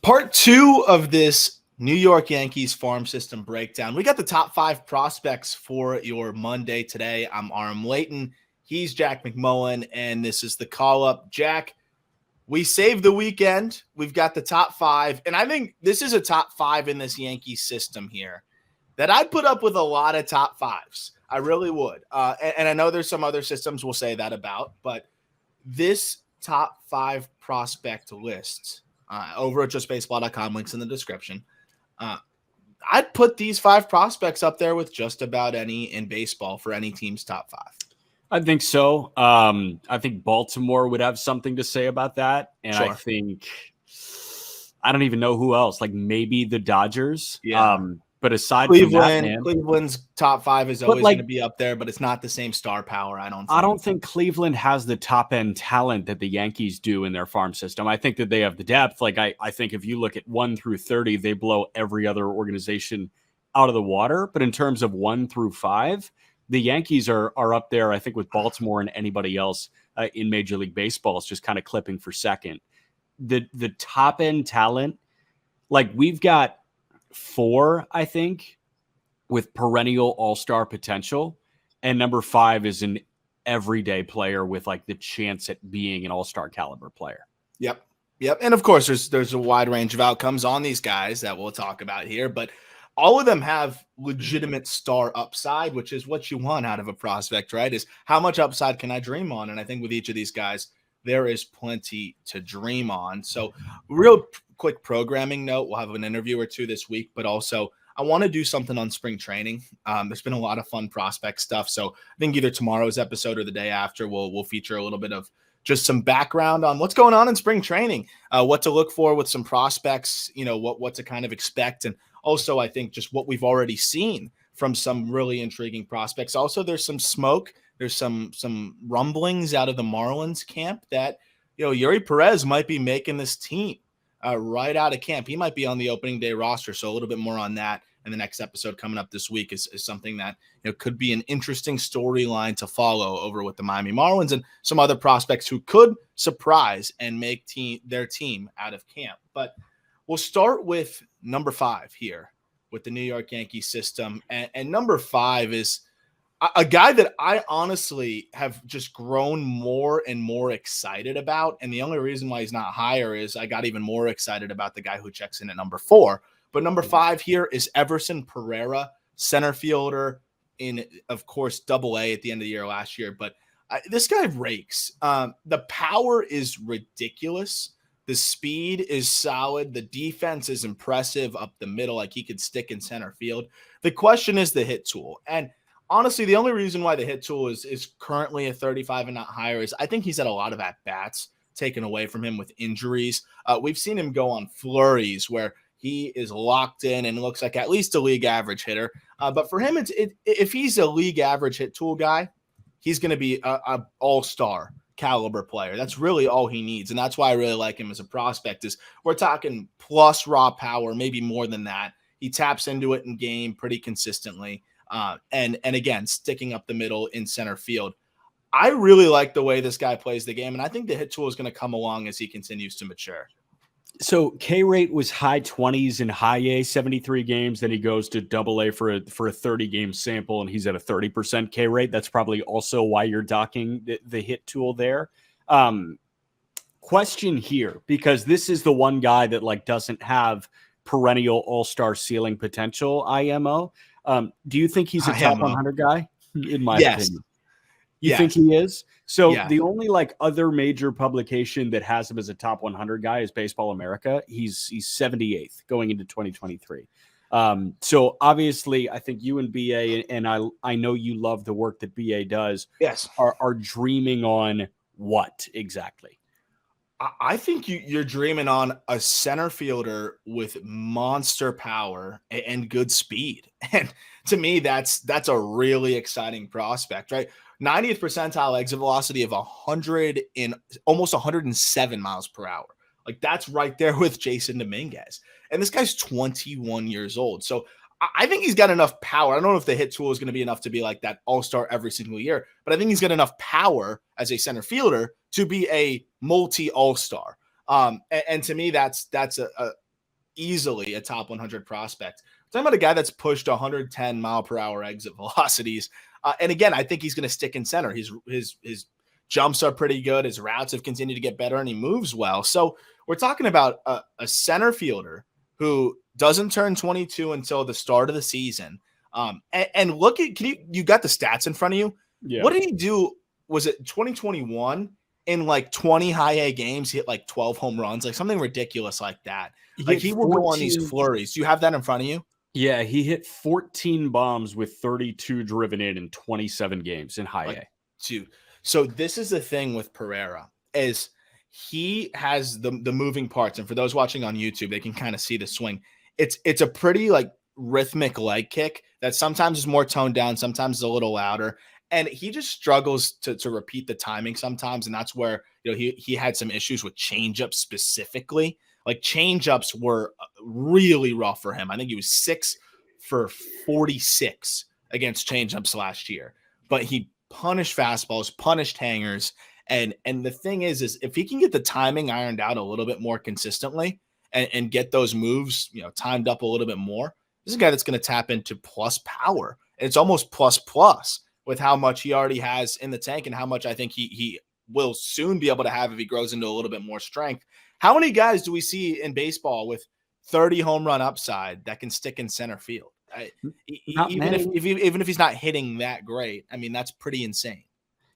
Part two of this New York Yankees farm system breakdown. We got the top 5 prospects for your Monday today. I'm Aram Layton. He's Jack McMullen, and this is the call-up. Jack, we saved the weekend. We've got the top 5, and I think this is a top 5 in this Yankees system here that I'd put up with a lot of top 5s. I really would. And I know there's some other systems we'll say that about, but this top 5 prospect list over at justbaseball.com, links in the description. I'd put these 5 prospects up there with just about any in baseball for any team's top 5. I think so. I think Baltimore would have something to say about that. And Sure. I don't even know who else, like maybe the Dodgers. Yeah. But aside Cleveland, from that, man, Cleveland's top 5 is always going to be up there, but it's not the same star power. I don't think Cleveland has the top end talent that the Yankees do in their farm system. I think that they have the depth. Like I think if you look at 1 through 30, they blow every other organization out of the water. But in terms of 1 through 5, the Yankees are up there, I think, with Baltimore and anybody else in Major League Baseball. It's just kind of clipping for second. The top end talent, like we've got 4, I think, with perennial all-star potential. And number 5 is an everyday player with like the chance at being an all-star caliber player. Yep. And of course, there's a wide range of outcomes on these guys that we'll talk about here, but all of them have legitimate star upside, which is what you want out of a prospect, right? Is how much upside can I dream on? And I think with each of these guys, there is plenty to dream on. So real quick programming note, we'll have an interview or 2 this week, but also I want to do something on spring training. There's been a lot of fun prospect stuff. So I think either tomorrow's episode or the day after, we'll feature a little bit of just some background on what's going on in spring training, what to look for with some prospects, what to kind of expect. And also I think just what we've already seen from some really intriguing prospects. Also, there's some smoke. There's some rumblings out of the Marlins camp that, Yuri Peraza might be making this team right out of camp. He might be on the opening day roster. So a little bit more on that in the next episode coming up this week is something that could be an interesting storyline to follow over with the Miami Marlins and some other prospects who could surprise and make their team out of camp. But we'll start with number 5 here with the New York Yankees system. And number 5 is a guy that I honestly have just grown more and more excited about. And the only reason why he's not higher is I got even more excited about the guy who checks in at number 4. But number 5 here is Everson Pereira, center fielder in, of course, Double-A at the end of the year last year. But this guy rakes. The power is ridiculous. The speed is solid. The defense is impressive up the middle. Like he could stick in center field. The question is the hit tool. And honestly, the only reason why the hit tool is currently a 35 and not higher is I think he's had a lot of at-bats taken away from him with injuries. We've seen him go on flurries where he is locked in and looks like at least a league average hitter. But for him, if he's a league average hit tool guy, he's going to be a all-star caliber player. That's really all he needs. And that's why I really like him as a prospect is we're talking plus raw power, maybe more than that. He taps into it in game pretty consistently. And again, sticking up the middle in center field. I really like the way this guy plays the game, and I think the hit tool is going to come along as he continues to mature. So K rate was high 20s in high A, 73 games. Then he goes to Double-A for a 30-game sample, and he's at a 30% K rate. That's probably also why you're docking the hit tool there. Question here, because this is the one guy that like doesn't have perennial all-star ceiling potential, IMO. Do you think he's a top 100 guy? In my opinion. You think he is? So the only like other major publication that has him as a top 100 guy is Baseball America. He's 78th going into 2023. So obviously I think you and BA, and I know you love the work that BA does. Yes. Are dreaming on what exactly? I think you're dreaming on a center fielder with monster power and good speed. And to me, that's a really exciting prospect, right? 90th percentile exit velocity of 100 in almost 107 miles per hour. Like that's right there with Jasson Dominguez. And this guy's 21 years old. So I think he's got enough power. I don't know if the hit tool is going to be enough to be like that all-star every single year, but I think he's got enough power as a center fielder to be a multi all-star. And to me, that's easily a top 100 prospect. We're talking about a guy that's pushed 110 mile per hour exit velocities. And again, I think he's going to stick in center. His jumps are pretty good. His routes have continued to get better, and he moves well. So we're talking about a center fielder who doesn't turn 22 until the start of the season. And look at, you got the stats in front of you. Yeah. What did he do? Was it 2021 in like 20 high A games? He hit like 12 home runs, like something ridiculous like that. Like he will go on these flurries. Do you have that in front of you? Yeah, he hit 14 bombs with 32 driven in 27 games in high A. So this is the thing with Pereira is he has the moving parts. And for those watching on YouTube, they can kind of see the swing. It's a pretty like rhythmic leg kick that sometimes is more toned down, sometimes is a little louder. And he just struggles to repeat the timing sometimes. And that's where, he had some issues with changeups specifically. Like changeups were really rough for him. I think he was 6 for 46 against changeups last year, but he punished fastballs, punished hangers. And the thing is if he can get the timing ironed out a little bit more consistently and get those moves, timed up a little bit more, this is a guy that's going to tap into plus power. And it's almost plus with how much he already has in the tank and how much I think he will soon be able to have if he grows into a little bit more strength. How many guys do we see in baseball with 30 home run upside that can stick in center field? Even if he's not hitting that great, I mean, that's pretty insane.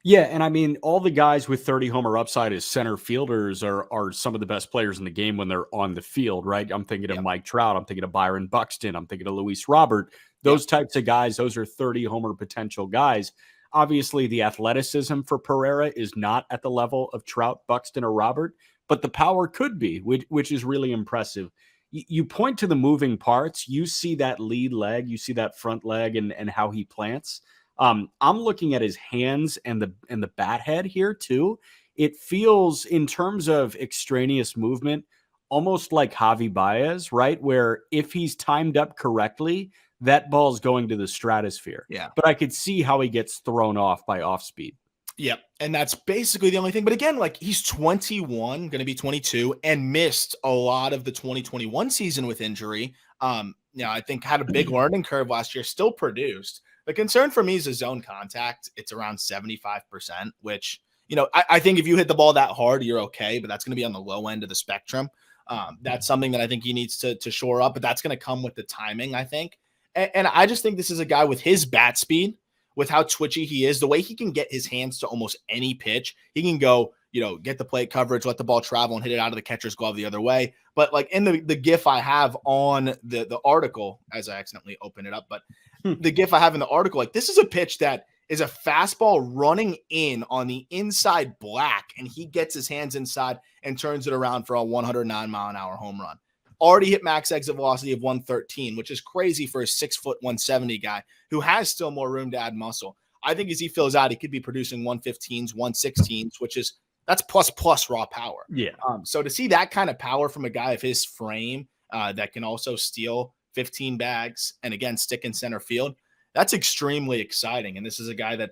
Yeah, and I mean, all the guys with 30 homer upside as center fielders are some of the best players in the game when they're on the field, right? I'm thinking of Mike Trout. I'm thinking of Byron Buxton. I'm thinking of Luis Robert. Those types of guys, those are 30 homer potential guys. Obviously, the athleticism for Pereira is not at the level of Trout, Buxton, or Robert, but the power could be, which is really impressive. You point to the moving parts. You see that lead leg. You see that front leg and how he plants. I'm looking at his hands and the bat head here too. It feels, in terms of extraneous movement, almost like Javi Baez, right? Where if he's timed up correctly, that ball's going to the stratosphere. Yeah. But I could see how he gets thrown off by off speed. Yep. And that's basically the only thing. But again, like he's 21, going to be 22, and missed a lot of the 2021 season with injury. I think had a big learning curve last year, still produced. The concern for me is the zone contact. It's around 75%, which, I think if you hit the ball that hard, you're okay, but that's going to be on the low end of the spectrum. That's something that I think he needs to shore up, but that's going to come with the timing, I think. And I just think this is a guy with his bat speed, with how twitchy he is, the way he can get his hands to almost any pitch. He can go, get the plate coverage, let the ball travel and hit it out of the catcher's glove the other way. But like in the GIF I have on the article, as I accidentally opened it up, but the GIF I have in the article, like this is a pitch that is a fastball running in on the inside black, and he gets his hands inside and turns it around for a 109 mile an hour home run. Already hit max exit velocity of 113, which is crazy for a 6', 170 guy who has still more room to add muscle. I think as he fills out, he could be producing 115s, 116s, that's plus raw power. Yeah. So to see that kind of power from a guy of his frame that can also steal 15 bags and again stick in center field, that's extremely exciting. And this is a guy that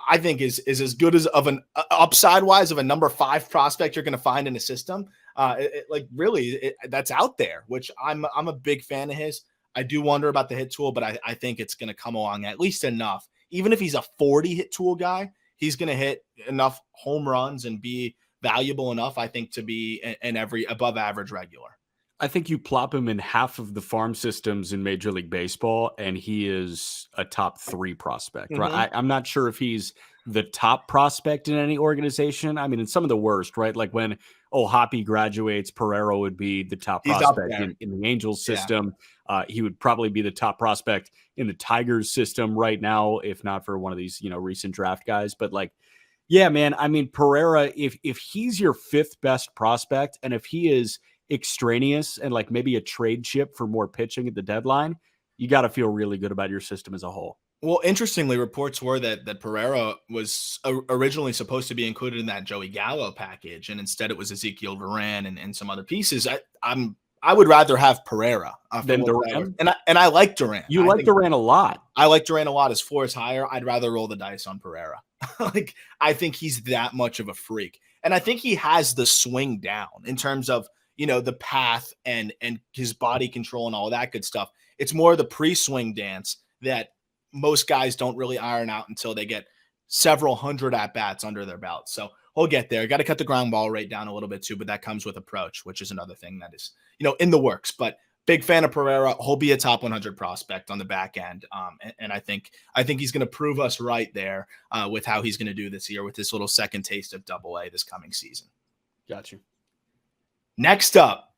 I think is as good as of an upside wise of a number 5 prospect you're going to find in a system. That's out there, which I'm a big fan of his. I do wonder about the hit tool, but I think it's going to come along at least enough. Even if he's a 40 hit tool guy, he's going to hit enough home runs and be valuable enough, I think, to be an every above average regular. I think you plop him in half of the farm systems in Major League Baseball, and he is a top 3 prospect, right? I'm not sure if he's the top prospect in any organization. I mean, in some of the worst, right? Like when Hoppy graduates, Pereira would be the top prospect in the Angels system. Yeah. He would probably be the top prospect in the Tigers system right now, if not for one of these, recent draft guys. But like, yeah, man, I mean, Pereira, if he's your 5th best prospect, and if he is extraneous and like maybe a trade chip for more pitching at the deadline, you got to feel really good about your system as a whole. Well, interestingly, reports were that Pereira was originally supposed to be included in that Joey Gallo package, and instead it was Ezekiel Duran and some other pieces. I would rather have Pereira than Duran, and I like Duran. You like Duran a lot. I like Duran a lot. His floor is higher. I'd rather roll the dice on Pereira. Like I think he's that much of a freak, and I think he has the swing down in terms of the path and his body control and all that good stuff. It's more the pre-swing dance that most guys don't really iron out until they get several hundred at-bats under their belt. So he'll get there. Got to cut the ground ball rate down a little bit too, but that comes with approach, which is another thing that is, in the works. But big fan of Pereira. He'll be a top 100 prospect on the back end. And I think he's going to prove us right there with how he's going to do this year with this little second taste of Double-A this coming season. Got you. Next up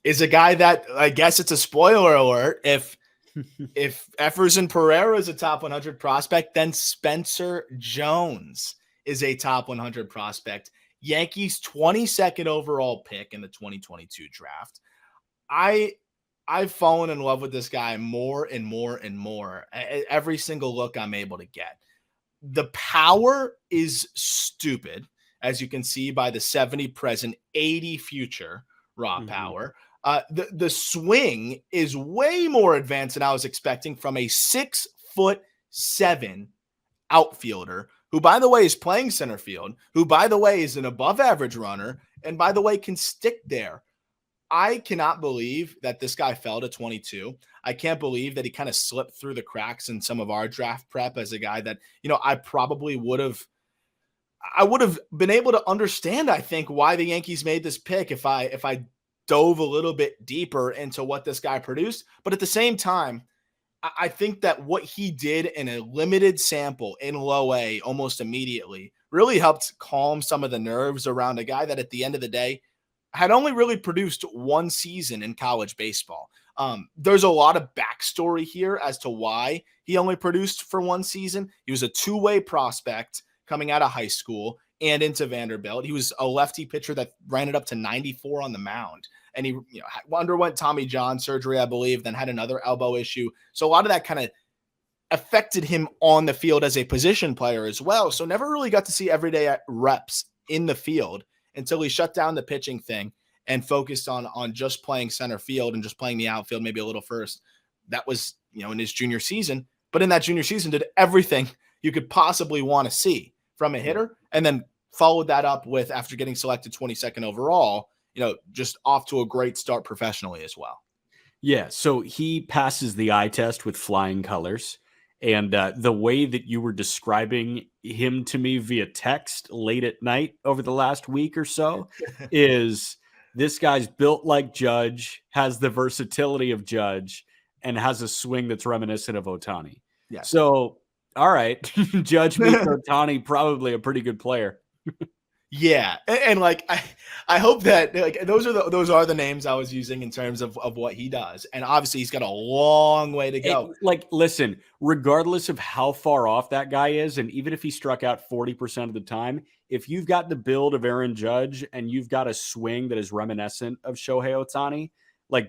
is a guy that I guess it's a spoiler alert. If Everson Pereira is a top 100 prospect, then Spencer Jones is a top 100 prospect. Yankees 22nd overall pick in the 2022 draft. I've fallen in love with this guy more and more and more. Every single look I'm able to get. The power is stupid, as you can see by the 70 present, 80 future raw power. The swing is way more advanced than I was expecting from a 6'7" outfielder, who, by the way, is playing center field, who, by the way, is an above average runner, and by the way, can stick there. I cannot believe that this guy fell to 22. I can't believe that he kind of slipped through the cracks in some of our draft prep as a guy that, I probably would have been able to understand, I think, why the Yankees made this pick if I dove a little bit deeper into what this guy produced. But at the same time, I think that what he did in a limited sample in low A almost immediately really helped calm some of the nerves around a guy that at the end of the day had only really produced one season in college baseball. There's a lot of backstory here as to why he only produced for one season. He was a two-way prospect coming out of high school and into Vanderbilt. He was a lefty pitcher that ran it up to 94 on the mound. And he underwent Tommy John surgery, I believe, then had another elbow issue. So a lot of that kind of affected him on the field as a position player as well. So never really got to see everyday reps in the field until he shut down the pitching thing and focused on just playing center field and just playing the outfield, maybe a little first. That was, in his junior season. But in that junior season, did everything you could possibly want to see from a hitter, and then followed that up with, after getting selected 22nd overall, just off to a great start professionally as well. Yeah, so he passes the eye test with flying colors. And the way that you were describing him to me via text late at night over the last week or so is this guy's built like Judge, has the versatility of Judge, and has a swing that's reminiscent of Ohtani. Yeah. So, all right, Judge meets Ohtani, probably a pretty good player. Yeah, and I hope that those are the names I was using in terms of what he does, and obviously he's got a long way to go. Listen, regardless of how far off that guy is, and even if he struck out 40% of the time, if you've got the build of Aaron Judge and you've got a swing that is reminiscent of Shohei Ohtani,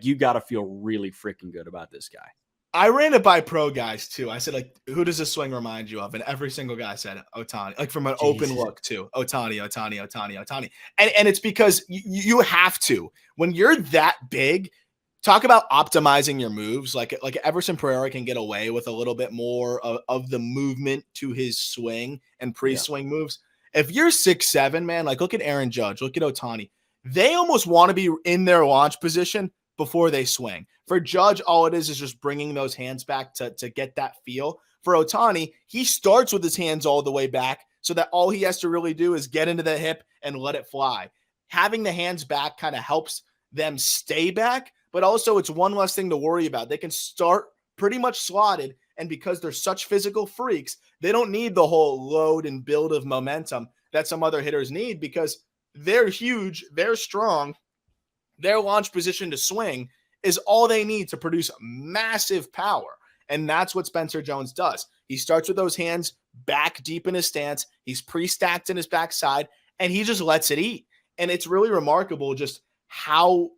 you got to feel really freaking good about this guy. I ran it by pro guys too. I said, who does this swing remind you of? And every single guy said Ohtani, from an open look too. Ohtani. And it's because you have to, when you're that big, talk about optimizing your moves. Like Everson Pereira can get away with a little bit more of the movement to his swing and pre-swing moves. If you're 6'7", man, look at Aaron Judge, look at Ohtani. They almost want to be in their launch position before they swing. For Judge, all it is just bringing those hands back to get that feel. For Ohtani, he starts with his hands all the way back so that all he has to really do is get into the hip and let it fly. Having the hands back kind of helps them stay back, but also it's one less thing to worry about. They can start pretty much slotted, and because they're such physical freaks, they don't need the whole load and build of momentum that some other hitters need because they're huge, they're strong, their launch position to swing is all they need to produce massive power. And that's what Spencer Jones does. He starts with those hands back deep in his stance. He's pre-stacked in his backside, and he just lets it eat. And it's really remarkable just how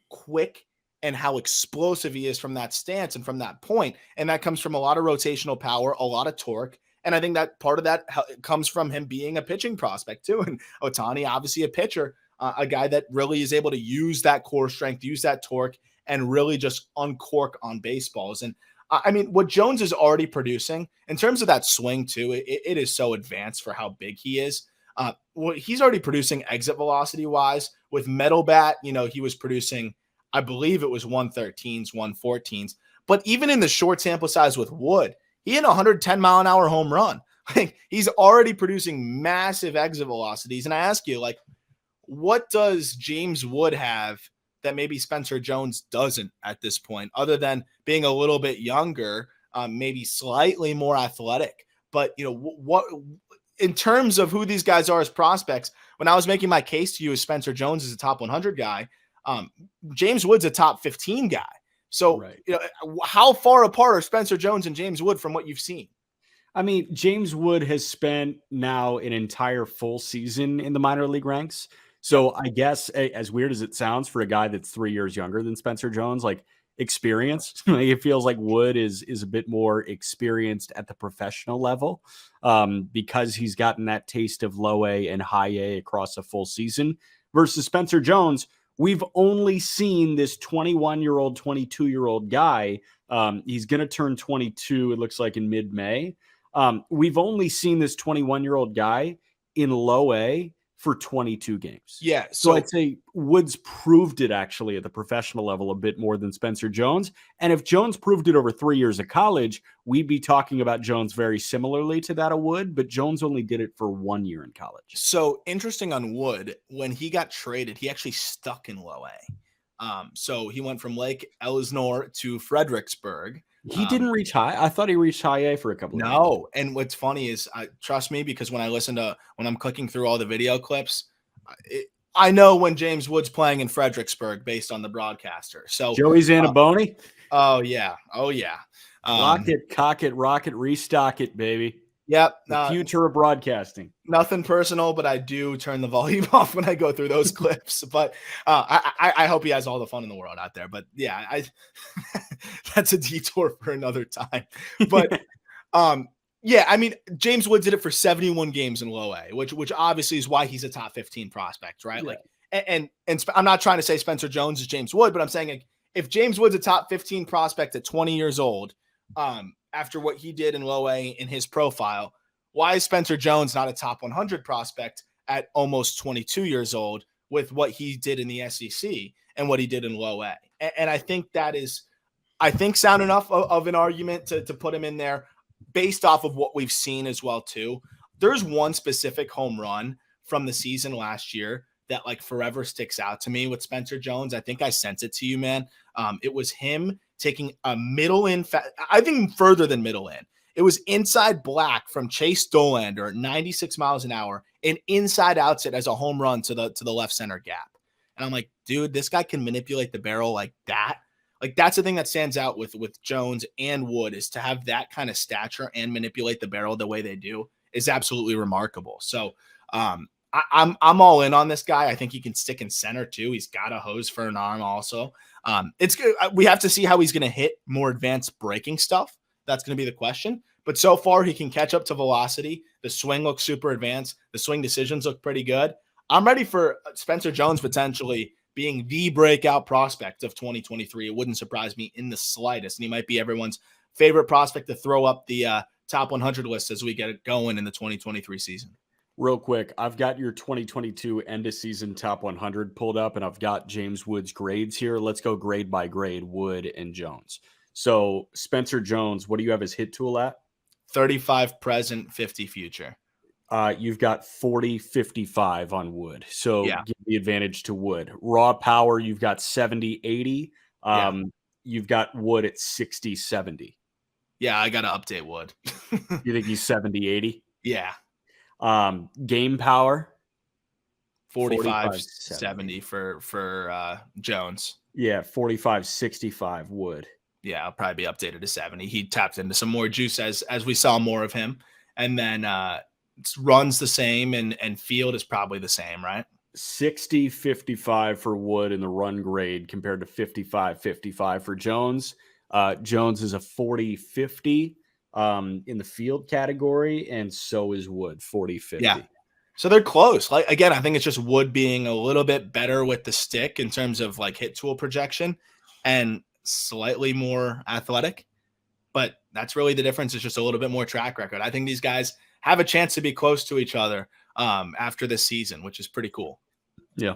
quick and how explosive he is from that stance and from that point. And that comes from a lot of rotational power, a lot of torque. And I think that part of that comes from him being a pitching prospect too. And Ohtani, obviously a pitcher, a guy that really is able to use that core strength, use that torque, and really just uncork on baseballs. And I mean, what Jones is already producing in terms of that swing too, it is so advanced for how big he is. Well, he's already producing exit velocity wise with metal bat. He was producing, I believe it was 113s, 114s. But even in the short sample size with Wood, he hit a 110-mile-an-hour home run. Like, he's already producing massive exit velocities. And I ask you, like, what does James Wood have that maybe Spencer Jones doesn't at this point, other than being a little bit younger, maybe slightly more athletic? But, what in terms of who these guys are as prospects, when I was making my case to you as Spencer Jones is a top 100 guy, James Wood's a top 15 guy. So, right. How far apart are Spencer Jones and James Wood from what you've seen? I mean, James Wood has spent now an entire full season in the minor league ranks. So I guess, as weird as it sounds for a guy that's 3 years younger than Spencer Jones, like, experience, it feels like Wood is a bit more experienced at the professional level, because he's gotten that taste of low A and high A across a full season, versus Spencer Jones. We've only seen this 21-year-old, 22-year-old guy. He's going to turn 22, it looks like, in mid-May. We've only seen this 21-year-old guy in low A for 22 games. Yeah. So I'd say Woods proved it actually at the professional level a bit more than Spencer Jones. And if Jones proved it over 3 years of college, we'd be talking about Jones very similarly to that of Wood, but Jones only did it for 1 year in college. So interesting on Wood, when he got traded, he actually stuck in low A. So he went from Lake Elsinore to Fredericksburg. He didn't reach high. I thought he reached high A for a couple of years. No. And what's funny is, trust me, because when I'm clicking through all the video clips, I know when James Wood's playing in Fredericksburg based on the broadcaster. So Joey's Annaboni. Oh yeah. Lock it, cock it, rock it, restock it, baby. Yep. The future of broadcasting. Nothing personal, but I do turn the volume off when I go through those clips. But I hope he has all the fun in the world out there. But yeah, that's a detour for another time. But yeah, I mean, James Wood did it for 71 games in low A, which obviously is why he's a top 15 prospect, right? Yeah. Like, and I'm not trying to say Spencer Jones is James Wood, but I'm saying, like, if James Wood's a top 15 prospect at 20 years old, after what he did in low A in his profile, why is Spencer Jones not a top 100 prospect at almost 22 years old with what he did in the SEC and what he did in low A? And I think that is, sound enough of an argument to put him in there based off of what we've seen as well too. There's one specific home run from the season last year that, like, forever sticks out to me with Spencer Jones. I think I sent it to you, man. It was him taking a middle in, I think further than middle in. It was inside black from Chase Dolander, 96 miles an hour, and inside outs it as a home run to the left center gap. And I'm like, dude, this guy can manipulate the barrel like that. Like, that's the thing that stands out with Jones and Wood, is to have that kind of stature and manipulate the barrel the way they do is absolutely remarkable. So I'm all in on this guy. I think he can stick in center too. He's got a hose for an arm also. It's good. We have to see how he's going to hit more advanced breaking stuff. That's going to be the question. But so far, he can catch up to velocity. The swing looks super advanced. The swing decisions look pretty good. I'm ready for Spencer Jones potentially being the breakout prospect of 2023. It wouldn't surprise me in the slightest. And he might be everyone's favorite prospect to throw up the top 100 list as we get it going in the 2023 season. Real quick, I've got your 2022 end of season top 100 pulled up, and I've got James Wood's grades here. Let's go grade by grade, Wood and Jones. So Spencer Jones, what do you have his hit tool at? 35 present, 50 future. You've got 40-55 on Wood. So yeah, give the advantage to Wood. Raw power, you've got 70-80. You've got Wood at 60-70. Yeah, I got to update Wood. You think he's 70-80? Yeah. Game power, 45-70 for Jones. Yeah, 45-65 Wood. Yeah, I'll probably be updated to 70. He tapped into some more juice as we saw more of him. And then runs the same and field is probably the same, right? 60-55 for Wood in the run grade compared to 55-55 for Jones. Jones is a 40-50 in the field category, and so is Wood, 40-50. Yeah. So they're close. Like, again, I think it's just Wood being a little bit better with the stick in terms of, like, hit tool projection and slightly more athletic. But that's really the difference. It's just a little bit more track record. I think these guys have a chance to be close to each other. after this season, which is pretty cool. Yeah.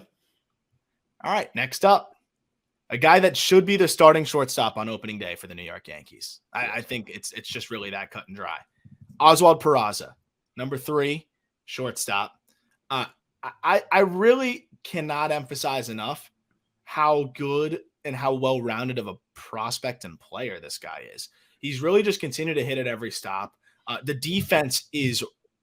All right, next up, a guy that should be the starting shortstop on opening day for the New York Yankees. I think it's just really that cut and dry. Oswald Peraza, number 3, shortstop. I really cannot emphasize enough how good and how well-rounded of a prospect and player this guy is. He's really just continued to hit at every stop. The defense is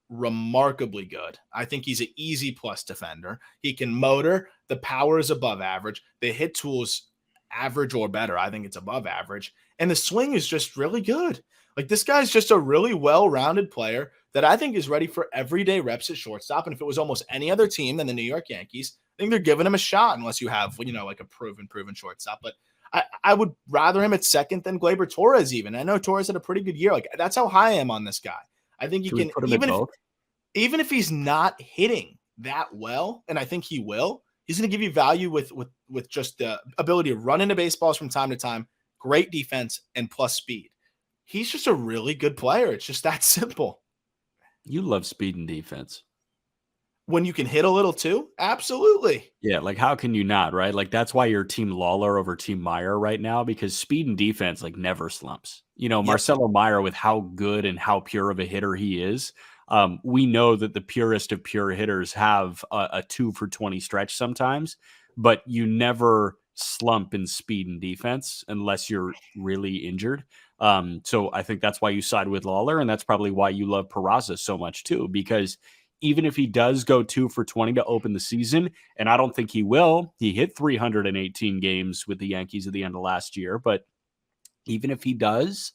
remarkably good. I think he's an easy plus defender. He can motor. The power is above average. The hit tool's average or better. I think it's above average. And the swing is just really good. Like, this guy's just a really well-rounded player that I think is ready for everyday reps at shortstop. And if it was almost any other team than the New York Yankees, I think they're giving him a shot unless you have, like a proven shortstop. But I would rather him at second than Gleyber Torres even. I know Torres had a pretty good year. Like, that's how high I am on this guy. I think he can, put him at both? Even if he's not hitting that well, and I think he will, he's going to give you value with just the ability to run into baseballs from time to time, great defense, and plus speed. He's just a really good player. It's just that simple. You love speed and defense. When you can hit a little too? Absolutely. Yeah, like how can you not, right? Like that's why you're Team Lawler over Team Meyer right now, because speed and defense like never slumps. Yep. Marcelo Meyer, with how good and how pure of a hitter he is, we know that the purest of pure hitters have a 2 for 20 stretch sometimes, but you never slump in speed and defense unless you're really injured. So I think that's why you side with Lawler, and that's probably why you love Peraza so much too, because even if he does go 2 for 20 to open the season, and I don't think he will, he hit 318 games with the Yankees at the end of last year, but even if he does,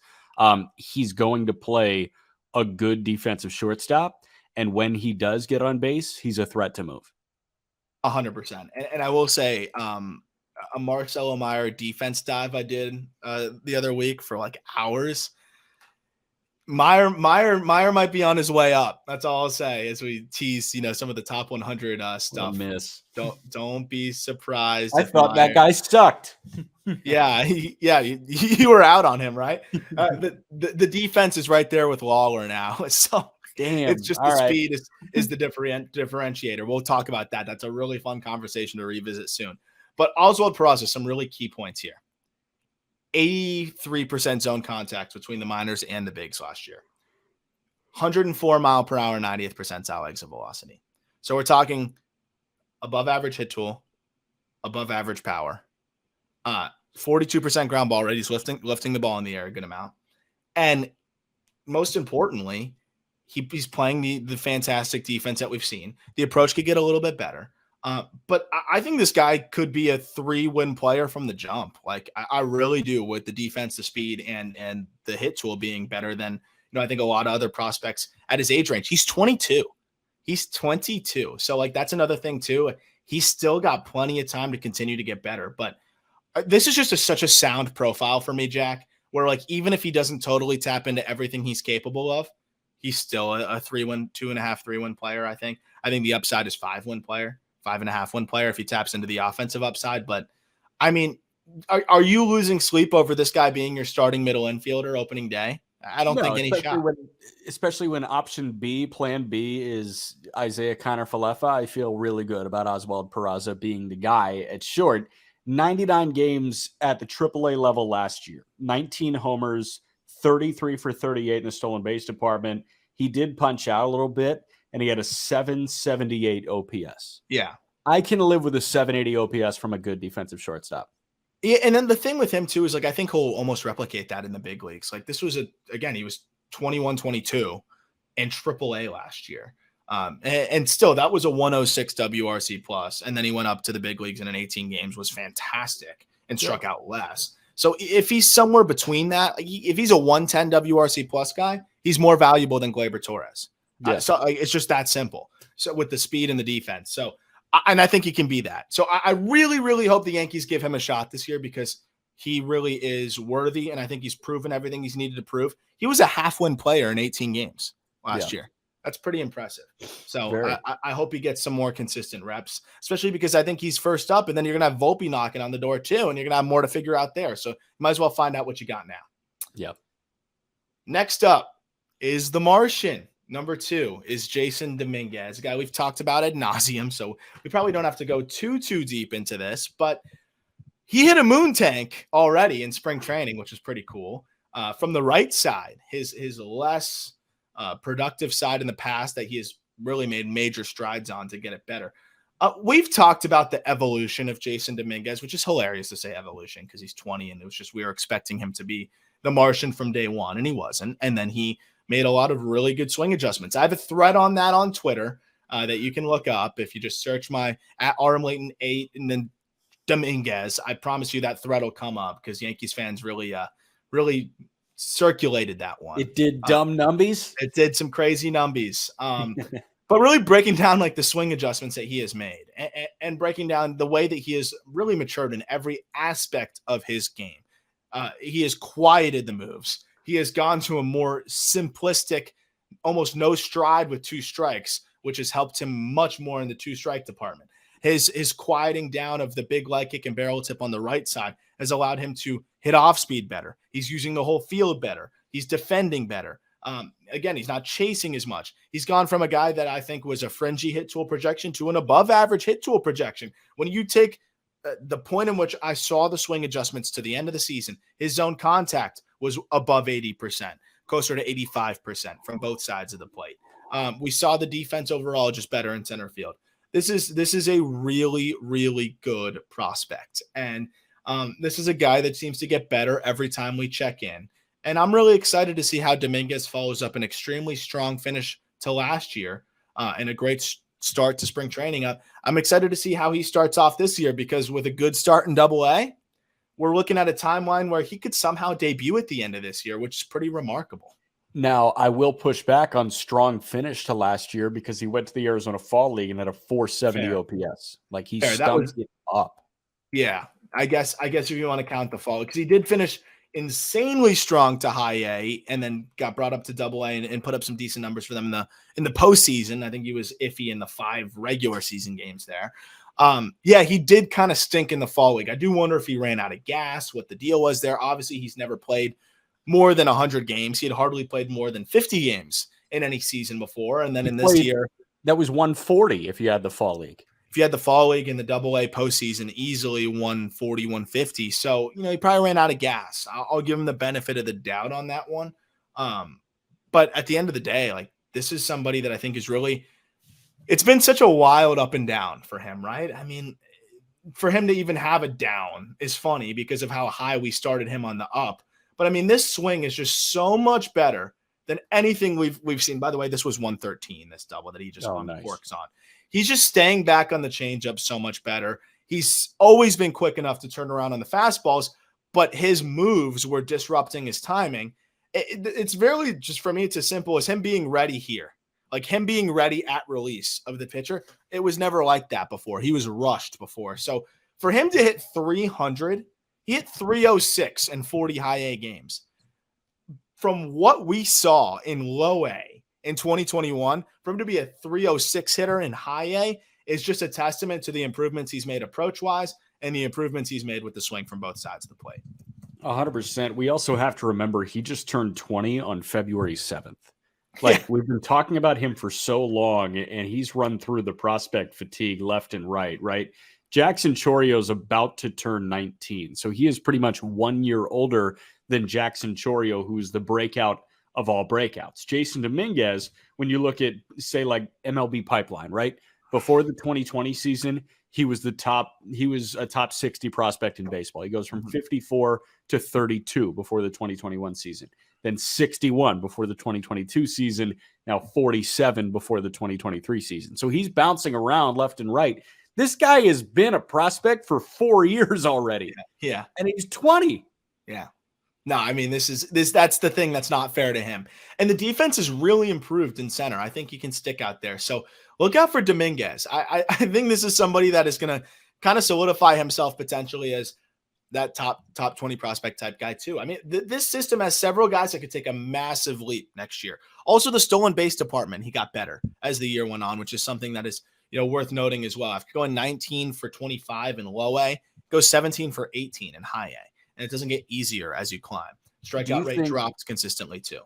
he's going to play a good defensive shortstop, and when he does get on base, he's a threat to move. 100%. And I will say, a Marcelo Meyer defense dive I did the other week for like hours. Meyer might be on his way up. That's all I'll say as we tease, some of the top 100 stuff. Miss. Don't be surprised. I thought that guy sucked. Yeah, you were out on him, right? The defense is right there with Lawler now. So damn, it's just the speed is the differentiator. We'll talk about that. That's a really fun conversation to revisit soon. But Oswald Peraza, some really key points here. 83% zone contact between the minors and the bigs last year. 104 mile per hour, 90th percentile exit velocity. So we're talking above average hit tool, above average power, 42% ground ball rate. He's lifting the ball in the air a good amount. And most importantly, he's playing the fantastic defense that we've seen. The approach could get a little bit better. But I think this guy could be a 3-win player from the jump. Like I really do, with the defense, the speed, and the hit tool being better than, I think a lot of other prospects at his age range. He's 22. So like, that's another thing too. He's still got plenty of time to continue to get better, but this is just such a sound profile for me, Jack, where like, even if he doesn't totally tap into everything he's capable of, he's still a 3-win, 2.5, 3-win player. I think the upside is 5-win player. 5.5-win player if he taps into the offensive upside. But I mean, are you losing sleep over this guy being your starting middle infielder opening day? I don't think any shot. Especially when option B, plan B is Isaiah Kiner-Falefa. I feel really good about Oswald Peraza being the guy at short. 99 games at the AAA level last year, 19 homers, 33 for 38 in the stolen base department. He did punch out a little bit, and he had a 778 OPS. Yeah. I can live with a 780 OPS from a good defensive shortstop. Yeah, and then the thing with him too is like, I think he'll almost replicate that in the big leagues. Like this was he was 21-22 in AAA last year. And still that was a 106 WRC plus. And then he went up to the big leagues and in 18 games was fantastic and struck out less. So if he's somewhere between that, if he's a 110 WRC plus guy, he's more valuable than Gleyber Torres. Yeah. So it's just that simple. So with the speed and the defense. So, and I think he can be that. So I really, really hope the Yankees give him a shot this year because he really is worthy. And I think he's proven everything he's needed to prove. He was a half-win player in 18 games last year. That's pretty impressive. So I hope he gets some more consistent reps, especially because I think he's first up and then you're going to have Volpe knocking on the door too. And you're going to have more to figure out there. So you might as well find out what you got now. Yep. Next up is the Martian. Number 2 is Jasson Dominguez, a guy we've talked about ad nauseum, so we probably don't have to go too deep into this, but he hit a moon tank already in spring training, which is pretty cool. From the right side, his less productive side in the past that he has really made major strides on to get it better. We've talked about the evolution of Jasson Dominguez, which is hilarious to say evolution because he's 20 and it was just we were expecting him to be the Martian from day one, and he wasn't. And then he made a lot of really good swing adjustments. I have a thread on that on Twitter that you can look up if you just search my at @RMLayton8 and then Dominguez. I promise you that thread will come up because Yankees fans really circulated that one. It did dumb numbies. It did some crazy numbies. But really breaking down like the swing adjustments that he has made and breaking down the way that he has really matured in every aspect of his game. He has quieted the moves. He has gone to a more simplistic, almost no stride with 2 strikes, which has helped him much more in the 2-strike department. His quieting down of the big leg kick and barrel tip on the right side has allowed him to hit off speed better. He's using the whole field better. He's defending better. Again, he's not chasing as much. He's gone from a guy that I think was a fringy hit tool projection to an above average hit tool projection. When you take the point in which I saw the swing adjustments to the end of the season, his zone contact was above 80%, closer to 85% from both sides of the plate. We saw the defense overall just better in center field. This is a really good prospect. And this is a guy that seems to get better every time we check in. And I'm really excited to see how Dominguez follows up an extremely strong finish to last year and a great start to spring training. I'm excited to see how he starts off this year because with a good start in Double-A, we're looking at a timeline where he could somehow debut at the end of this year, which is pretty remarkable. Now, I will push back on strong finish to last year because he went to the Arizona Fall League and had a 470 Fair. OPS. Like he Fair. stunk it up. Yeah, I guess if you want to count the fall, because he did finish insanely strong to high A and then got brought up to Double-A and put up some decent numbers for them in the postseason. I think he was iffy in the 5 regular season games there. Yeah, he did kind of stink in the fall league. I do wonder if he ran out of gas, what the deal was there. Obviously, he's never played more than 100 games. He had hardly played more than 50 games in any season before. And then in this year, that was 140 if you had the fall league. If you had the fall league and the Double-A postseason, easily 140, 150. So, he probably ran out of gas. I'll give him the benefit of the doubt on that one. But at the end of the day, like this is somebody that I think is really, it's been such a wild up and down for him, right? I mean, for him to even have a down is funny because of how high we started him on the up. But I mean, this swing is just so much better than anything we've seen. By the way, this was 113, this double that he just works on. He's just staying back on the changeup so much better. He's always been quick enough to turn around on the fastballs, but his moves were disrupting his timing. It's really just for me, it's as simple as him being ready here. Like him being ready at release of the pitcher. It was never like that before. He was rushed before. So for him to hit 300, he hit 306 in 40 high A games. From what we saw in low A in 2021, for him to be a 306 hitter in high A is just a testament to the improvements he's made approach-wise and the improvements he's made with the swing from both sides of the plate. 100%. We also have to remember he just turned 20 on February 7th. Like we've been talking about him for so long, and he's run through the prospect fatigue left and right? Jackson Chourio is about to turn 19. So he is pretty much 1 year older than Jackson Chourio, who's the breakout of all breakouts. Jasson Dominguez, when you look at, say, like MLB Pipeline, right? Before the 2020 season, he was a top 60 prospect in baseball. He goes from 54 to 32 before the 2021 season, then 61 before the 2022 season, now 47 before the 2023 season. So he's bouncing around left and right. This guy has been a prospect for 4 years already. Yeah. And he's 20. Yeah. No, I mean, that's the thing that's not fair to him. And the defense has really improved in center. I think he can stick out there. So look out for Dominguez. I think this is somebody that is going to kind of solidify himself potentially as that top 20 prospect type guy too. I mean, this system has several guys that could take a massive leap next year. Also, the stolen base department, he got better as the year went on, which is something that is worth noting as well. After going 19 for 25 in low A, goes 17 for 18 in high A. And it doesn't get easier as you climb. Strikeout rate drops consistently too.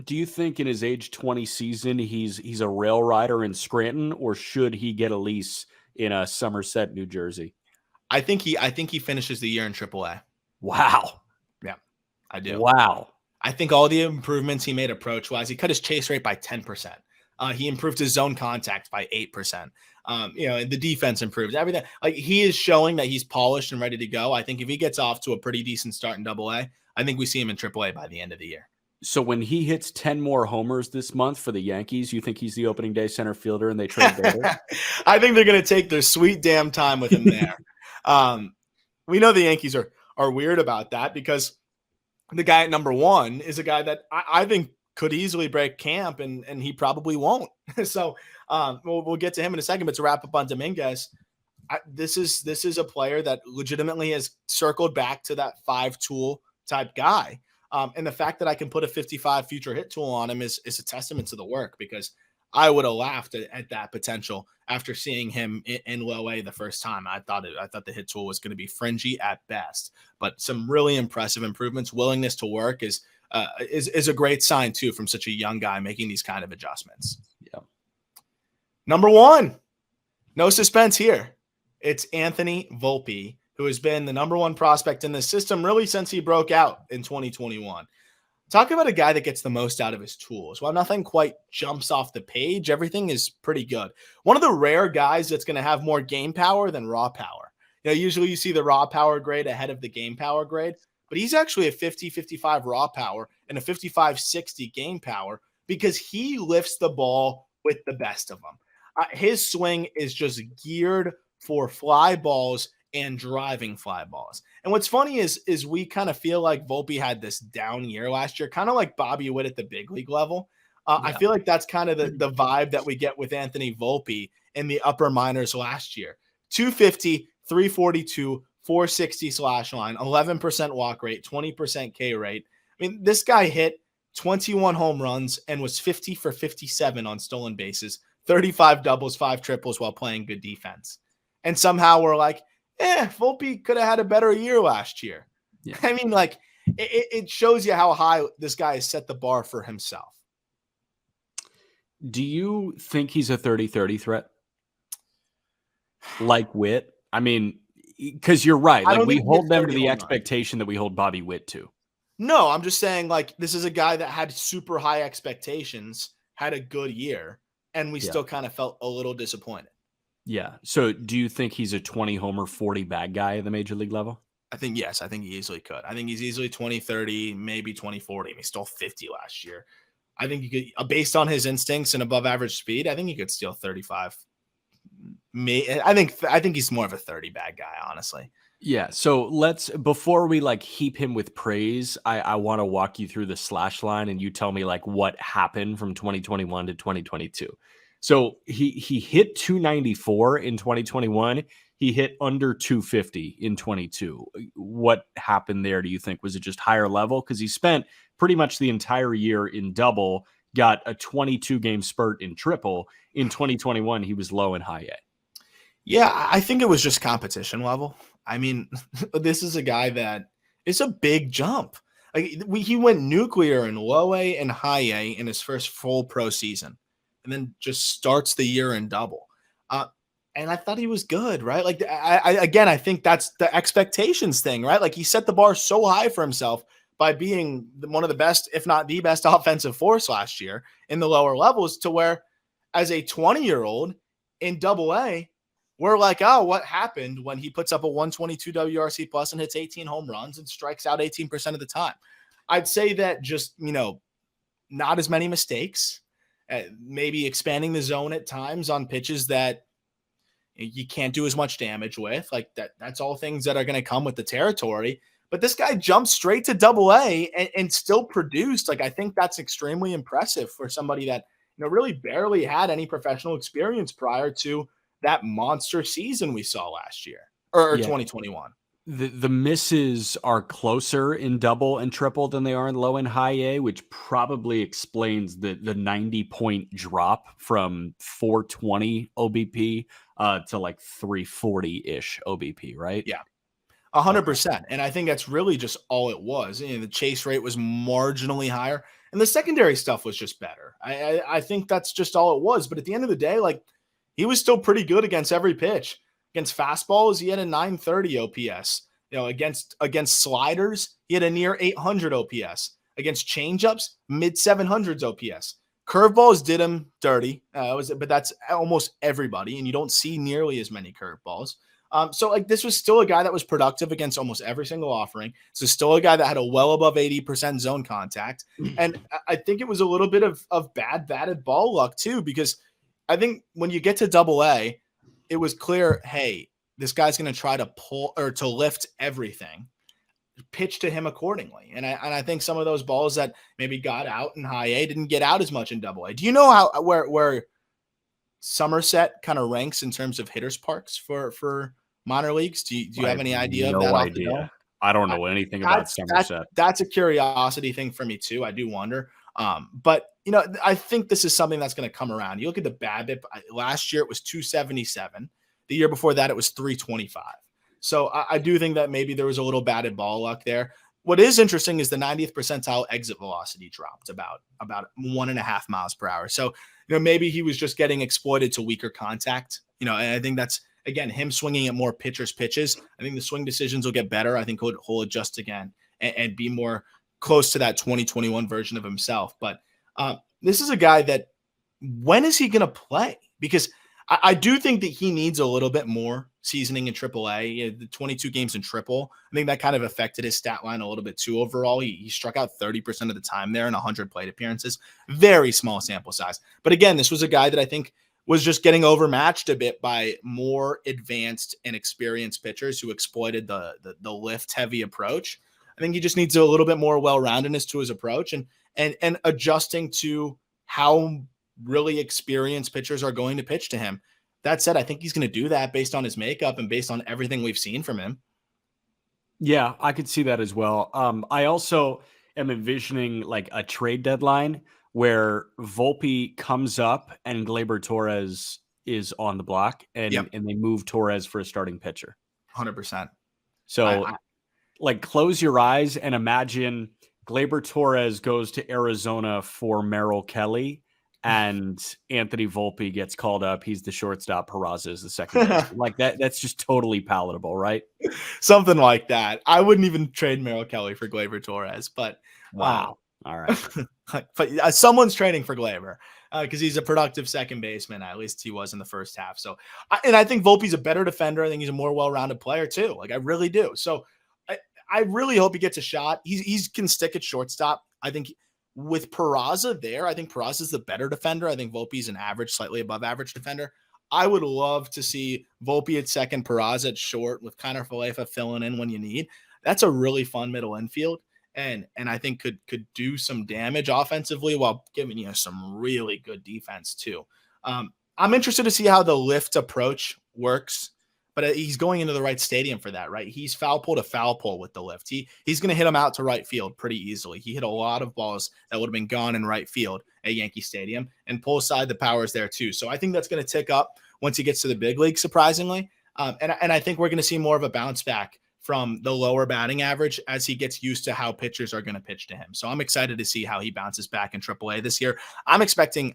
Do you think in his age 20 season he's a rail rider in Scranton, or should he get a lease in Somerset, New Jersey? I think he finishes the year in AAA. Wow. Yeah, I do. Wow. I think all the improvements he made approach-wise, he cut his chase rate by 10%. He improved his zone contact by 8%. And the defense improves. Everything, like, he is showing that he's polished and ready to go. I think if he gets off to a pretty decent start in AA, I think we see him in AAA by the end of the year. So when he hits 10 more homers this month for the Yankees, you think he's the opening day center fielder and they trade Bader? I think they're going to take their sweet damn time with him there. We know the Yankees are weird about that because the guy at number one is a guy that I think could easily break camp, and he probably won't. So we'll get to him in a second. But to wrap up on Dominguez, this is a player that legitimately has circled back to that 5-tool type guy. And the fact that I can put a 55 future hit tool on him is a testament to the work, because I would have laughed at that potential after seeing him in low A the first time. I thought the hit tool was going to be fringy at best, but some really impressive improvements. Willingness to work is a great sign too from such a young guy making these kind of adjustments. Yeah. Number one, no suspense here. It's Anthony Volpe, who has been the number one prospect in the system really since he broke out in 2021. Talk about a guy that gets the most out of his tools. While nothing quite jumps off the page, everything is pretty good. One of the rare guys that's going to have more game power than raw power. Usually you see the raw power grade ahead of the game power grade, but he's actually a 50-55 raw power and a 55-60 game power because he lifts the ball with the best of them. His swing is just geared for fly balls and driving fly balls. And what's funny is we kind of feel like Volpe had this down year last year, kind of like Bobby Witt at the big league level. I feel like that's kind of the vibe that we get with Anthony Volpe in the upper minors last year. 250, 342, 460 slash line, 11% walk rate, 20% K rate. I mean, this guy hit 21 home runs and was 50 for 57 on stolen bases, 35 doubles, 5 triples while playing good defense. And somehow we're like, Volpe could have had a better year last year. Yeah. I mean, like, it shows you how high this guy has set the bar for himself. Do you think he's a 30-30 threat? Like Witt? I mean, because you're right. Like, we hold them to the expectation that we hold Bobby Witt to. No, I'm just saying, like, this is a guy that had super high expectations, had a good year, and we still kind of felt a little disappointed. Yeah. So do you think he's a 20 homer, 40 bag guy at the major league level? I think, yes. I think he easily could. I think he's easily 20-30, maybe 20-40. He stole 50 last year. I think you could, based on his instincts and above average speed, I think he could steal 35. I think he's more of a 30 bag guy, honestly. Yeah. So before we like heap him with praise, I want to walk you through the slash line and you tell me like what happened from 2021 to 2022. So he hit 294 in 2021. He hit under 250 in 22. What happened there, do you think? Was it just higher level? Because he spent pretty much the entire year in double, got a 22-game spurt in triple. In 2021, he was low and high A. Yeah, I think it was just competition level. I mean, this is a guy that it's a big jump. Like he went nuclear in low A and high A in his first full pro season, and then just starts the year in double. And I thought he was good, right? Like, I think that's the expectations thing, right? Like, he set the bar so high for himself by being one of the best, if not the best offensive force last year in the lower levels, to where as a 20-year-old in double A, we're like, oh, what happened when he puts up a 122 WRC plus and hits 18 home runs and strikes out 18% of the time? I'd say that just, not as many mistakes, maybe expanding the zone at times on pitches that you can't do as much damage with. Like that's all things that are going to come with the territory. But this guy jumped straight to double A and still produced. Like, I think that's extremely impressive for somebody that, really barely had any professional experience prior to that monster season we saw last year or 2021. The misses are closer in double and triple than they are in low and high A, which probably explains the 90-point drop from 420 OBP to like 340-ish OBP, right? Yeah. 100%. And I think that's really just all it was. The chase rate was marginally higher, and the secondary stuff was just better. I think that's just all it was. But at the end of the day, like, he was still pretty good against every pitch. Against fastballs, he had a 930 OPS. Against sliders, he had a near 800 OPS. Against changeups, mid 700s OPS. Curveballs did him dirty, but that's almost everybody, and you don't see nearly as many curveballs. So like, this was still a guy that was productive against almost every single offering. So still a guy that had a well above 80% zone contact. And I think it was a little bit of bad batted ball luck too, because I think when you get to AA, it was clear, hey, this guy's going to try to pull or to lift everything. Pitch to him accordingly. And I think some of those balls that maybe got out in high A didn't get out as much in AA. Do you know where Somerset kind of ranks in terms of hitters parks for minor leagues? Do you have any idea of that? No idea. I don't know anything about Somerset. That's a curiosity thing for me too. I do wonder. But I think this is something that's going to come around. You look at the BABIP last year, it was 277. The year before that, it was 325. So I do think that maybe there was a little batted ball luck there. What is interesting is the 90th percentile exit velocity dropped about 1.5 miles per hour. So, maybe he was just getting exploited to weaker contact, and I think that's, again, him swinging at more pitchers' pitches. I think the swing decisions will get better. I think he'll adjust again and be more close to that 2021 version of himself. But this is a guy that, when is he going to play? Because I do think that he needs a little bit more seasoning in AAA. The 22 games in triple, I think that kind of affected his stat line a little bit too overall. He struck out 30% of the time there in 100 plate appearances. Very small sample size. But again, this was a guy that I think was just getting overmatched a bit by more advanced and experienced pitchers who exploited the lift-heavy approach. I think he just needs a little bit more well-roundedness to his approach and adjusting to how really experienced pitchers are going to pitch to him. That said, I think he's going to do that based on his makeup and based on everything we've seen from him. Yeah, I could see that as well. I also am envisioning like a trade deadline where Volpe comes up and Gleyber Torres is on the block and they move Torres for a starting pitcher. 100%. So close your eyes and imagine Gleyber Torres goes to Arizona for Merrill Kelly and Anthony Volpe gets called up. He's the shortstop. Peraza is the second base. Like that. That's just totally palatable, right? Something like that. I wouldn't even trade Merrill Kelly for Gleyber Torres, but wow. All right. But someone's trading for Gleyber because he's a productive second baseman. At least he was in the first half. So, I think Volpe's a better defender. I think he's a more well-rounded player too. Like, I really do. So I really hope he gets a shot. He can stick at shortstop. I think with Peraza there, I think Peraza's the better defender. I think Volpe's an average, slightly above average defender. I would love to see Volpe at second, Peraza at short, with Connor Falefa filling in when you need. That's a really fun middle infield, and I think could do some damage offensively while giving you some really good defense too. I'm interested to see how the lift approach works. But he's going into the right stadium for that, right? He's foul pole to foul pole with the lift. He's going to hit him out to right field pretty easily. He hit a lot of balls that would have been gone in right field at Yankee Stadium, and pull side, the power is there too. So I think that's going to tick up once he gets to the big league, surprisingly. And I think we're going to see more of a bounce back from the lower batting average as he gets used to how pitchers are going to pitch to him. So I'm excited to see how he bounces back in AAA this year. I'm expecting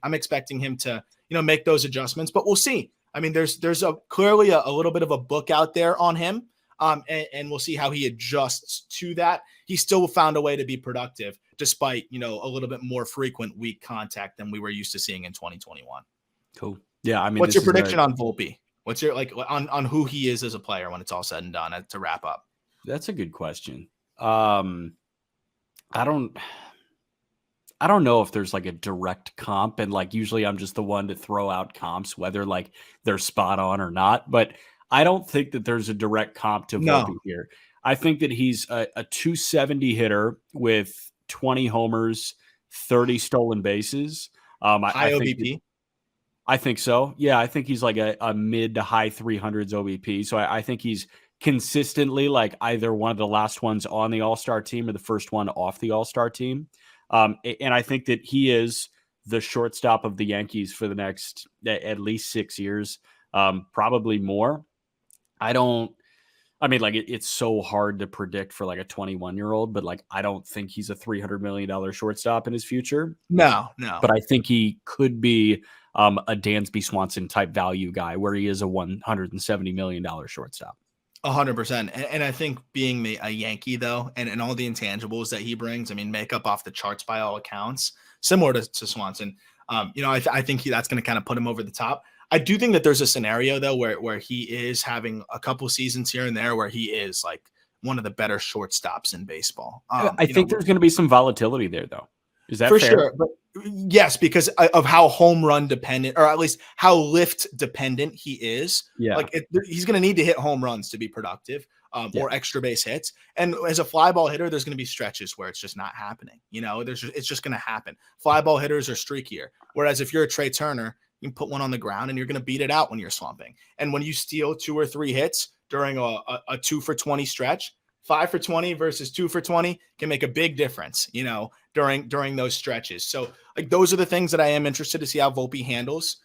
him to, make those adjustments, but we'll see. I mean, there's clearly a little bit of a book out there on him, and we'll see how he adjusts to that. He still found a way to be productive despite, a little bit more frequent weak contact than we were used to seeing in 2021. Cool. Yeah, I mean, what's your prediction on Volpe? What's your on who he is as a player when it's all said and done to wrap up? That's a good question. I don't know if there's like a direct comp, and like usually I'm just the one to throw out comps, whether like they're spot on or not. But I don't think that there's a direct comp to Volpe here. I think that he's a 270 hitter with 20 homers, 30 stolen bases. High OBP. I think so. Yeah, I think he's like a mid to high 300s OBP. So I think he's consistently like either one of the last ones on the All-Star team or the first one off the All-Star team. And I think that he is the shortstop of the Yankees for the next at least 6 years, probably more. I don't I mean, like it's so hard to predict for like a 21-year-old, but like I don't think he's a $300 million shortstop in his future. No, no. But I think he could be a Dansby Swanson type value guy where he is a $170 million shortstop. 100%. And I think being a Yankee, though, and all the intangibles that he brings, I mean, make up off the charts by all accounts, similar to Swanson. I think that's going to kind of put him over the top. I do think that there's a scenario, though, where he is having a couple seasons here and there where he is like one of the better shortstops in baseball. I think there's going to be some volatility there, though. Is that for fair? sure? But yes, because of how home run dependent, or at least how lift dependent he is. Yeah. Like he's going to need to hit home runs to be productive, or extra base hits. And as a fly ball hitter, there's going to be stretches where it's just not happening. It's just going to happen. Fly ball hitters are streakier. Whereas if you're a Trey Turner, you can put one on the ground and you're going to beat it out when you're slumping. And when you steal 2 or 3 hits during a 2 for 20 stretch, 5 for 20 versus 2 for 20 can make a big difference, during those stretches. So like those are the things that I am interested to see how Volpe handles,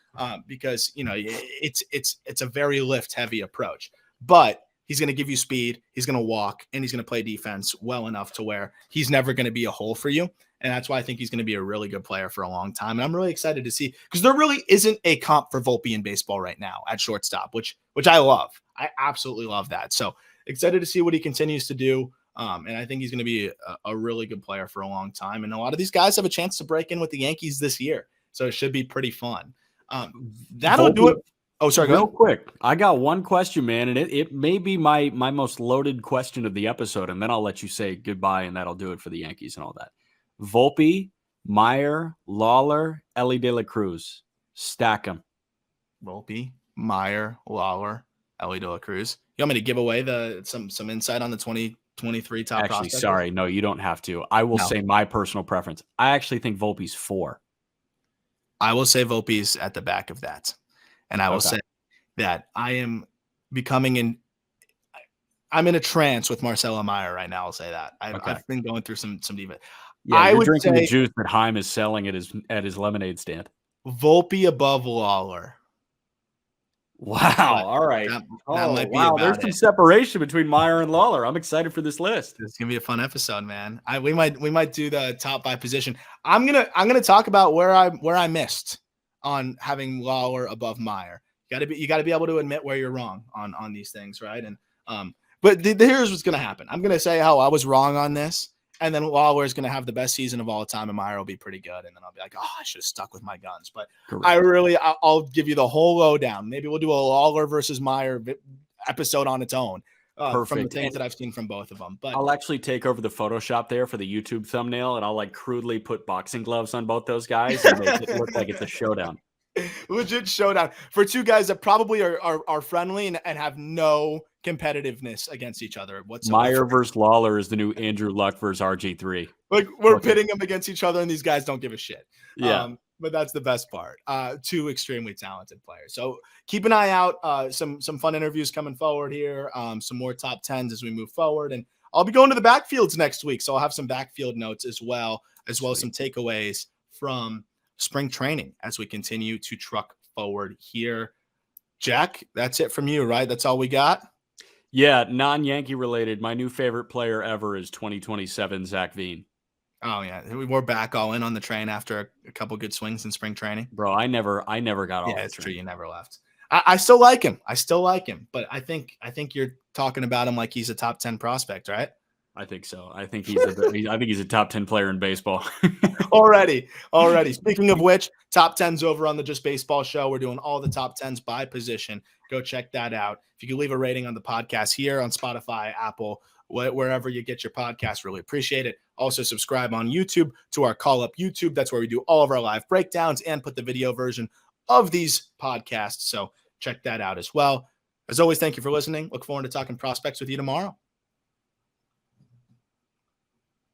because it's a very lift heavy approach, but he's going to give you speed. He's going to walk and he's going to play defense well enough to where he's never going to be a hole for you. And that's why I think he's going to be a really good player for a long time. And I'm really excited to see, because there really isn't a comp for Volpe in baseball right now at shortstop, which I love. I absolutely love that. So excited to see what he continues to do. And I think he's going to be a really good player for a long time. And a lot of these guys have a chance to break in with the Yankees this year. So it should be pretty fun. That'll do it. Oh, sorry. Real quick. I got one question, man. And it may be my most loaded question of the episode. And then I'll let you say goodbye and that'll do it for the Yankees and all that. Volpe, Meyer, Lawler, Ellie De La Cruz. Stack them. Volpe, Meyer, Lawler, Ellie De La Cruz. You want me to give away some insight on the 2023 top prospects? Sorry. No, you don't have to. I will say my personal preference. I actually think Volpe's 4. I will say Volpe's at the back of that. And I will say that I am I'm in a trance with Marcelo Meyer right now. I'll say that. I've been going through some defense. Yeah, you're drinking the juice that Heim is selling at his lemonade stand. Volpe above Lawler. Wow. All right. That might be There's some separation between Meyer and Lawler. I'm excited for this list. It's gonna be a fun episode, man. We might do the top 5 position. I'm gonna talk about where I missed on having Lawler above Meyer. You gotta be able to admit where you're wrong on these things, right? And but here's what's gonna happen. I'm gonna say how I was wrong on this. And then Lawler is going to have the best season of all time, and Meyer will be pretty good. And then I'll be like, I should have stuck with my guns. But correct. I'll give you the whole lowdown. Maybe we'll do a Lawler versus Meyer episode on its own, from the things that I've seen from both of them. But I'll actually take over the Photoshop there for the YouTube thumbnail, and I'll like crudely put boxing gloves on both those guys and make it look like it's a showdown. Legit showdown for 2 guys that probably are friendly and have no competitiveness against each other whatsoever. Meyer versus Lawler is the new Andrew Luck versus RG3. Like we're pitting them against each other, and these guys don't give a shit. Yeah. But that's the best part. 2 extremely talented players. So keep an eye out. Some fun interviews coming forward here. Some more top 10s as we move forward, and I'll be going to the backfields next week. So I'll have some backfield notes as well as some takeaways from spring training as we continue to truck forward here. Jack, that's it from you, right? That's all we got? Yeah, non-Yankee related. My new favorite player ever is 2027 Zach Veen. Oh yeah, we're back all in on the train after a couple good swings in spring training. Bro, I never got off. Yeah, it's true. You never left. I still like him. But I think you're talking about him like he's a top 10 prospect, right? I think so. I think he's a top 10 player in baseball. Already. Speaking of which, top 10s over on the Just Baseball show. We're doing all the top 10s by position. Go check that out. If you could leave a rating on the podcast here on Spotify, Apple, wherever you get your podcast, really appreciate it. Also subscribe on YouTube to our Call Up YouTube. That's where we do all of our live breakdowns and put the video version of these podcasts. So check that out as well. As always, thank you for listening. Look forward to talking prospects with you tomorrow.